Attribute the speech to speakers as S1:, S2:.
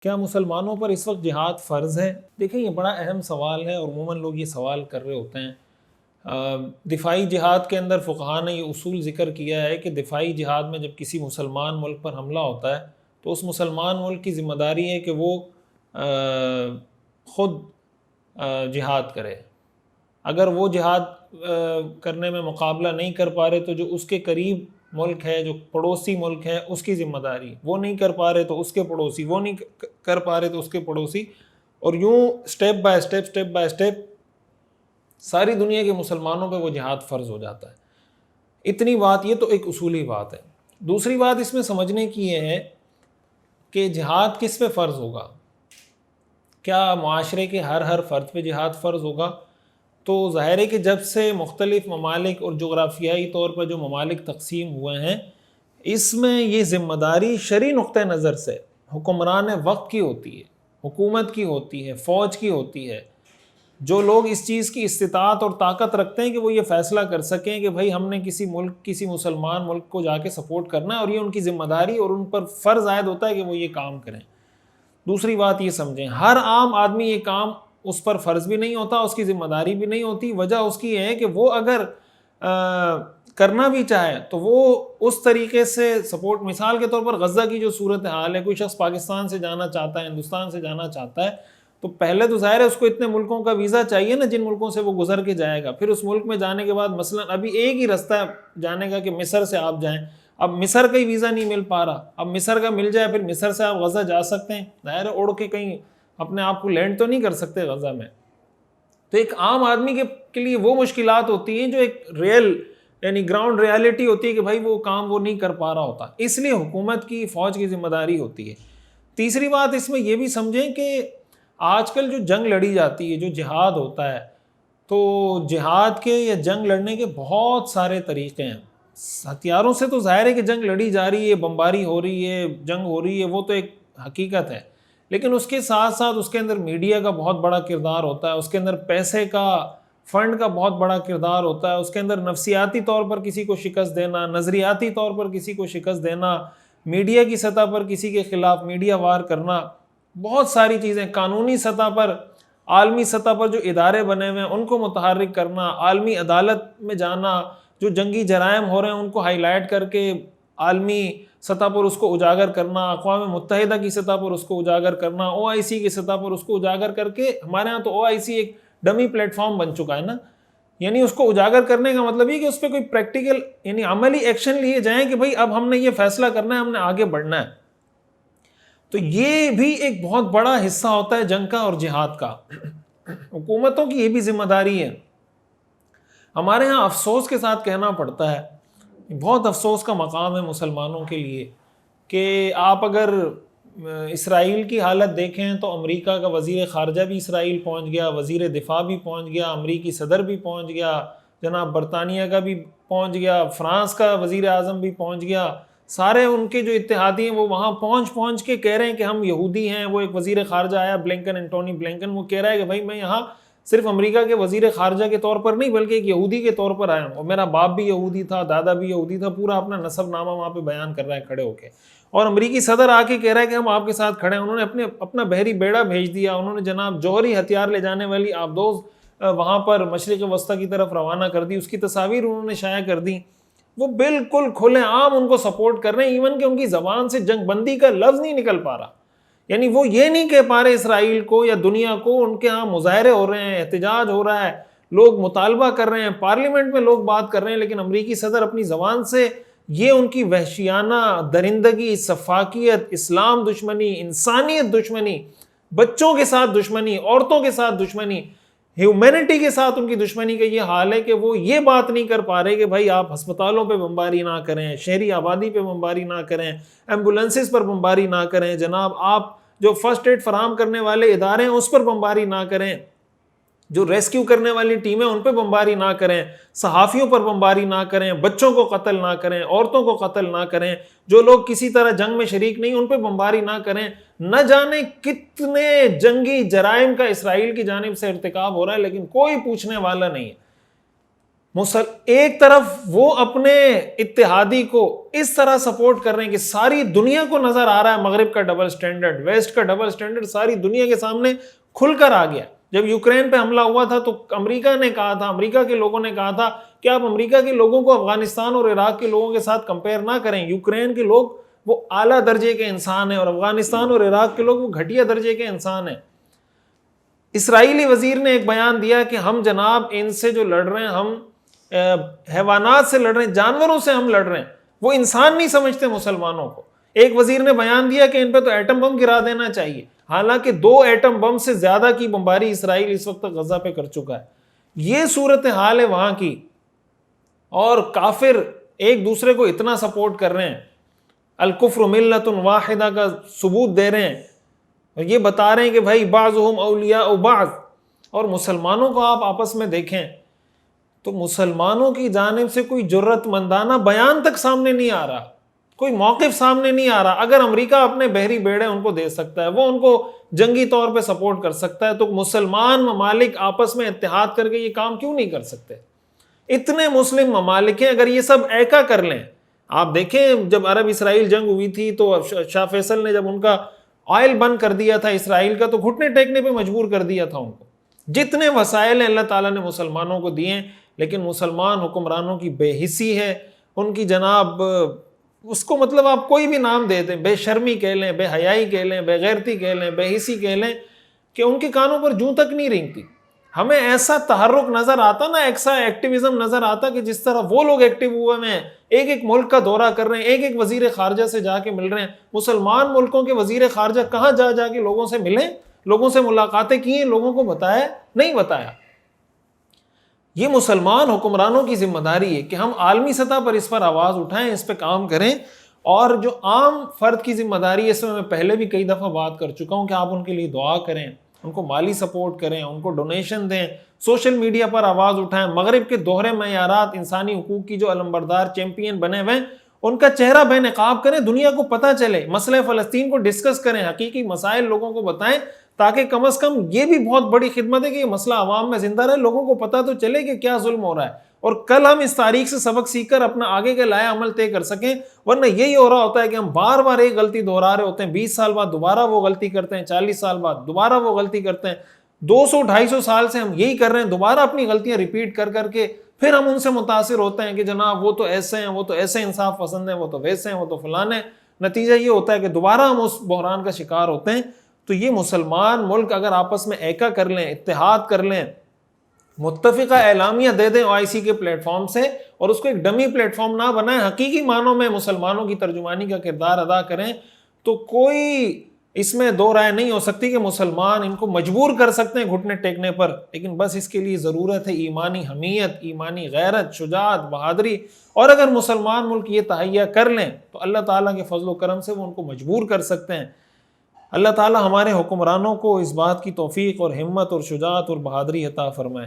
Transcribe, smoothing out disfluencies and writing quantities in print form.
S1: کیا مسلمانوں پر اس وقت جہاد فرض ہے؟ دیکھیں یہ بڑا اہم سوال ہے اور عموماً لوگ یہ سوال کر رہے ہوتے ہیں۔ دفاعی جہاد کے اندر فقہاء نے یہ اصول ذکر کیا ہے کہ دفاعی جہاد میں جب کسی مسلمان ملک پر حملہ ہوتا ہے تو اس مسلمان ملک کی ذمہ داری ہے کہ وہ خود جہاد کرے۔ اگر وہ جہاد کرنے میں مقابلہ نہیں کر پا رہے تو جو اس کے قریب ملک ہے، جو پڑوسی ملک ہے، اس کی ذمہ داری، وہ نہیں کر پا رہے تو اس کے پڑوسی، وہ نہیں کر پا رہے تو اس کے پڑوسی، اور یوں سٹیپ بائی سٹیپ ساری دنیا کے مسلمانوں پہ وہ جہاد فرض ہو جاتا ہے۔ اتنی بات، یہ تو ایک اصولی بات ہے۔ دوسری بات اس میں سمجھنے کی یہ ہے کہ جہاد کس پہ فرض ہوگا؟ کیا معاشرے کے ہر فرد پہ جہاد فرض ہوگا؟ تو ظاہر ہے کہ جب سے مختلف ممالک اور جغرافیائی طور پر جو ممالک تقسیم ہوئے ہیں، اس میں یہ ذمہ داری شرعی نقطہ نظر سے حکمران وقت کی ہوتی ہے، حکومت کی ہوتی ہے، فوج کی ہوتی ہے۔ جو لوگ اس چیز کی استطاعت اور طاقت رکھتے ہیں کہ وہ یہ فیصلہ کر سکیں کہ بھائی ہم نے کسی مسلمان ملک کو جا کے سپورٹ کرنا ہے، اور یہ ان کی ذمہ داری اور ان پر فرض عائد ہوتا ہے کہ وہ یہ کام کریں۔ دوسری بات یہ سمجھیں، ہر عام آدمی یہ کام اس پر فرض بھی نہیں ہوتا، اس کی ذمہ داری بھی نہیں ہوتی۔ وجہ اس کی ہے کہ وہ اگر کرنا بھی چاہے تو وہ اس طریقے سے سپورٹ، مثال کے طور پر غزہ کی جو صورتحال ہے، کوئی شخص پاکستان سے جانا چاہتا ہے، ہندوستان سے جانا چاہتا ہے، تو پہلے تو ظاہر ہے اس کو اتنے ملکوں کا ویزا چاہیے نا جن ملکوں سے وہ گزر کے جائے گا۔ پھر اس ملک میں جانے کے بعد مثلا ابھی ایک ہی رستہ ہے جانے کا کہ مصر سے آپ جائیں، اب مصر کا ہی ویزا نہیں مل پا رہا، اب مصر کا مل جائے پھر مصر سے آپ غزہ جا سکتے ہیں، ظاہر ہے اڑ کے کہیں اپنے آپ کو لینڈ تو نہیں کر سکتے غزہ میں۔ تو ایک عام آدمی کے لیے وہ مشکلات ہوتی ہیں جو ایک ریئل یعنی گراؤنڈ ریالٹی ہوتی ہے کہ بھائی وہ کام وہ نہیں کر پا رہا ہوتا، اس لیے حکومت کی، فوج کی ذمہ داری ہوتی ہے۔ تیسری بات اس میں یہ بھی سمجھیں کہ آج کل جو جنگ لڑی جاتی ہے، جو جہاد ہوتا ہے، تو جہاد کے یا جنگ لڑنے کے بہت سارے طریقے ہیں۔ ہتھیاروں سے تو ظاہر ہے کہ جنگ لڑی جا رہی ہے، بمباری ہو رہی ہے، جنگ ہو رہی ہے، وہ تو ایک حقیقت ہے، لیکن اس کے ساتھ ساتھ اس کے اندر میڈیا کا بہت بڑا کردار ہوتا ہے، اس کے اندر پیسے کا، فنڈ کا بہت بڑا کردار ہوتا ہے، اس کے اندر نفسیاتی طور پر کسی کو شکست دینا، نظریاتی طور پر کسی کو شکست دینا، میڈیا کی سطح پر کسی کے خلاف میڈیا وار کرنا، بہت ساری چیزیں، قانونی سطح پر، عالمی سطح پر جو ادارے بنے ہوئے ہیں ان کو متحرک کرنا، عالمی عدالت میں جانا، جو جنگی جرائم ہو رہے ہیں ان کو ہائی لائٹ کر کے عالمی سطح پر اس کو اجاگر کرنا، اقوام متحدہ کی سطح پر اس کو اجاگر کرنا، OIC کی سطح پر اس کو اجاگر کر کے، ہمارے ہاں تو OIC ایک ڈمی پلیٹ فارم بن چکا ہے نا، یعنی اس کو اجاگر کرنے کا مطلب یہ کہ اس پہ کوئی پریکٹیکل یعنی عملی ایکشن لیے جائیں کہ بھئی اب ہم نے یہ فیصلہ کرنا ہے، ہم نے آگے بڑھنا ہے۔ تو یہ بھی ایک بہت بڑا حصہ ہوتا ہے جنگ کا اور جہاد کا۔ حکومتوں کی یہ بھی ذمہ داری ہے۔ ہمارے ہاں افسوس کے ساتھ کہنا پڑتا ہے، بہت افسوس کا مقام ہے مسلمانوں کے لیے کہ آپ اگر اسرائیل کی حالت دیکھیں تو امریکہ کا وزیر خارجہ بھی اسرائیل پہنچ گیا، وزیر دفاع بھی پہنچ گیا، امریکی صدر بھی پہنچ گیا، جناب برطانیہ کا بھی پہنچ گیا، فرانس کا وزیر اعظم بھی پہنچ گیا، سارے ان کے جو اتحادی ہیں وہ وہاں پہنچ کے کہہ رہے ہیں کہ ہم یہودی ہیں۔ وہ ایک وزیر خارجہ آیا بلنکن، انٹونی بلنکن، وہ کہہ رہا ہے کہ بھائی میں یہاں صرف امریکہ کے وزیر خارجہ کے طور پر نہیں بلکہ ایک یہودی کے طور پر آیا ہوں، اور میرا باپ بھی یہودی تھا، دادا بھی یہودی تھا، پورا اپنا نسب نامہ وہاں پہ بیان کر رہا ہے کھڑے ہو کے۔ اور امریکی صدر آ کے کہہ رہا ہے کہ ہم آپ کے ساتھ کھڑے ہیں۔ انہوں نے اپنا بحری بیڑا بھیج دیا، انہوں نے جناب جوہری ہتھیار لے جانے والی آبدوز وہاں پر مشرق وسطیٰ کی طرف روانہ کر دی، اس کی تصاویر انہوں نے شائع کر دی۔ وہ بالکل کھلے عام ان کو سپورٹ کر رہے ہیں، ایون کہ ان کی زبان سے جنگ بندی کا لفظ نہیں نکل پا رہا، یعنی وہ یہ نہیں کہہ پا رہے اسرائیل کو یا دنیا کو۔ ان کے ہاں مظاہرے ہو رہے ہیں، احتجاج ہو رہا ہے، لوگ مطالبہ کر رہے ہیں، پارلیمنٹ میں لوگ بات کر رہے ہیں، لیکن امریکی صدر اپنی زبان سے یہ ان کی وحشیانہ درندگی، سفاکیت، اسلام دشمنی، انسانیت دشمنی، بچوں کے ساتھ دشمنی، عورتوں کے ساتھ دشمنی، ہیومینٹی کے ساتھ ان کی دشمنی کا یہ حال ہے کہ وہ یہ بات نہیں کر پا رہے کہ بھائی آپ ہسپتالوں پہ بمباری نہ کریں، شہری آبادی پہ بمباری نہ کریں، ایمبولینسز پر بمباری نہ کریں، جناب آپ جو فرسٹ ایڈ فراہم کرنے والے ادارے ہیں اس پر بمباری نہ کریں، جو ریسکیو کرنے والی ٹیمیں ان پہ بمباری نہ کریں، صحافیوں پر بمباری نہ کریں، بچوں کو قتل نہ کریں، عورتوں کو قتل نہ کریں، جو لوگ کسی طرح جنگ میں شریک نہیں ان پہ بمباری نہ کریں۔ نہ جانے کتنے جنگی جرائم کا اسرائیل کی جانب سے ارتکاب ہو رہا ہے، لیکن کوئی پوچھنے والا نہیں ہے۔ ایک طرف وہ اپنے اتحادی کو اس طرح سپورٹ کر رہے ہیں کہ ساری دنیا کو نظر آ رہا ہے مغرب کا ڈبل سٹینڈرڈ، ویسٹ کا ڈبل سٹینڈرڈ ساری دنیا کے سامنے کھل کر آ گیا. جب یوکرین پہ حملہ ہوا تھا تو امریکہ نے کہا تھا، امریکہ کے لوگوں نے کہا تھا کہ آپ امریکہ کے لوگوں کو افغانستان اور عراق کے لوگوں کے ساتھ کمپیئر نہ کریں. یوکرین کے لوگ وہ اعلیٰ درجے کے انسان ہیں اور افغانستان اور عراق کے لوگ وہ گھٹیا درجے کے انسان ہیں. اسرائیلی وزیر نے ایک بیان دیا کہ ہم جناب ان سے جو لڑ رہے ہیں، ہم حیوانات سے لڑ رہے ہیں، جانوروں سے ہم لڑ رہے ہیں، وہ انسان نہیں سمجھتے مسلمانوں کو. ایک وزیر نے بیان دیا کہ ان پہ تو ایٹم بم گرا دینا چاہیے، حالانکہ 2 ایٹم بم سے زیادہ کی بمباری اسرائیل اس وقت غزہ پہ کر چکا ہے. یہ صورتحال ہے وہاں کی، اور کافر ایک دوسرے کو اتنا سپورٹ کر رہے ہیں، الکفر ملت واحدہ کا ثبوت دے رہے ہیں، اور یہ بتا رہے ہیں کہ بھائی بعضهم اولیاء بعض. اور مسلمانوں کو آپ آپس میں دیکھیں تو مسلمانوں کی جانب سے کوئی جرت مندانہ بیان تک سامنے نہیں آ رہا، کوئی موقف سامنے نہیں آ رہا. اگر امریکہ اپنے بحری بیڑے ان کو دے سکتا ہے، وہ ان کو جنگی طور پہ سپورٹ کر سکتا ہے، تو مسلمان ممالک آپس میں اتحاد کر کے یہ کام کیوں نہیں کر سکتے؟ اتنے مسلم ممالک ہیں، اگر یہ سب ایکا کر لیں. آپ دیکھیں جب عرب اسرائیل جنگ ہوئی تھی تو شاہ فیصل نے جب ان کا آئل بند کر دیا تھا اسرائیل کا، تو گھٹنے ٹیکنے پہ مجبور کر دیا تھا ان کو. جتنے وسائل ہیں اللہ تعالیٰ نے مسلمانوں کو دیے ہیں، لیکن مسلمان حکمرانوں کی بے حسی ہے، ان کی جناب اس کو مطلب آپ کوئی بھی نام دے دیں، بے شرمی کہہ لیں، بے حیائی کہہ لیں، بے غیرتی کہہ لیں، بے حسی کہہ لیں، کہ ان کے کانوں پر جوں تک نہیں رینگتی. ہمیں ایسا تحرک نظر آتا نا، ایسا ایکٹیویزم نظر آتا کہ جس طرح وہ لوگ ایکٹیو ہوئے ہیں، ایک ایک ملک کا دورہ کر رہے ہیں، ایک ایک وزیر خارجہ سے جا کے مل رہے ہیں. مسلمان ملکوں کے وزیر خارجہ کہاں جا جا کے لوگوں سے ملیں، لوگوں سے ملاقاتیں کی ہیں، لوگوں کو بتایا نہیں بتایا. یہ مسلمان حکمرانوں کی ذمہ داری ہے کہ ہم عالمی سطح پر اس پر آواز اٹھائیں، اس پہ کام کریں. اور جو عام فرد کی ذمہ داری ہے، اس میں پہلے بھی کئی دفعہ بات کر چکا ہوں کہ آپ ان کے لیے دعا کریں، ان کو مالی سپورٹ کریں، ان کو ڈونیشن دیں، سوشل میڈیا پر آواز اٹھائیں. مغرب کے دوہرے معیارات انسانی حقوق کی جو علمبردار چیمپئن بنے ہوئے ہیں، ان کا چہرہ بے نقاب کریں، دنیا کو پتہ چلے. مسئلہ فلسطین کو ڈسکس کریں، حقیقی مسائل لوگوں کو بتائیں، تاکہ کم از کم یہ بھی بہت بڑی خدمت ہے کہ یہ مسئلہ عوام میں زندہ رہے، لوگوں کو پتہ تو چلے کہ کیا ظلم ہو رہا ہے، اور کل ہم اس تاریخ سے سبق سیکھ کر اپنا آگے کے لائے عمل طے کر سکیں. ورنہ یہی ہو رہا ہوتا ہے کہ ہم بار بار ایک غلطی دہرا رہے ہوتے ہیں، 20 سال بعد دوبارہ وہ غلطی کرتے ہیں، 40 سال بعد دوبارہ وہ غلطی کرتے ہیں، 200-250 سال سے ہم یہی کر رہے ہیں، دوبارہ اپنی غلطیاں ریپیٹ کر کر کے پھر ہم ان سے متاثر ہوتے ہیں کہ جناب وہ تو ایسے ہیں، وہ تو ایسے انصاف پسند ہیں، وہ تو ویسے ہیں، وہ تو فلاں ہیں. نتیجہ یہ ہوتا ہے کہ دوبارہ ہم اس بحران کا شکار ہوتے ہیں. تو یہ مسلمان ملک اگر آپس میں ایکا کر لیں، اتحاد کر لیں، متفقہ اعلامیہ دے دیں OIC کے پلیٹ فارم سے، اور اس کو ایک ڈمی پلیٹ فارم نہ بنائیں، حقیقی معنوں میں مسلمانوں کی ترجمانی کا کردار ادا کریں، تو کوئی اس میں دو رائے نہیں ہو سکتی کہ مسلمان ان کو مجبور کر سکتے ہیں گھٹنے ٹیکنے پر. لیکن بس اس کے لیے ضرورت ہے ایمانی حمیت، ایمانی غیرت، شجاعت، بہادری. اور اگر مسلمان ملک یہ تہیہ کر لیں تو اللہ تعالیٰ کے فضل و کرم سے وہ ان کو مجبور کر سکتے ہیں. اللہ تعالیٰ ہمارے حکمرانوں کو اس بات کی توفیق اور ہمت اور شجاعت اور بہادری عطا فرمائے.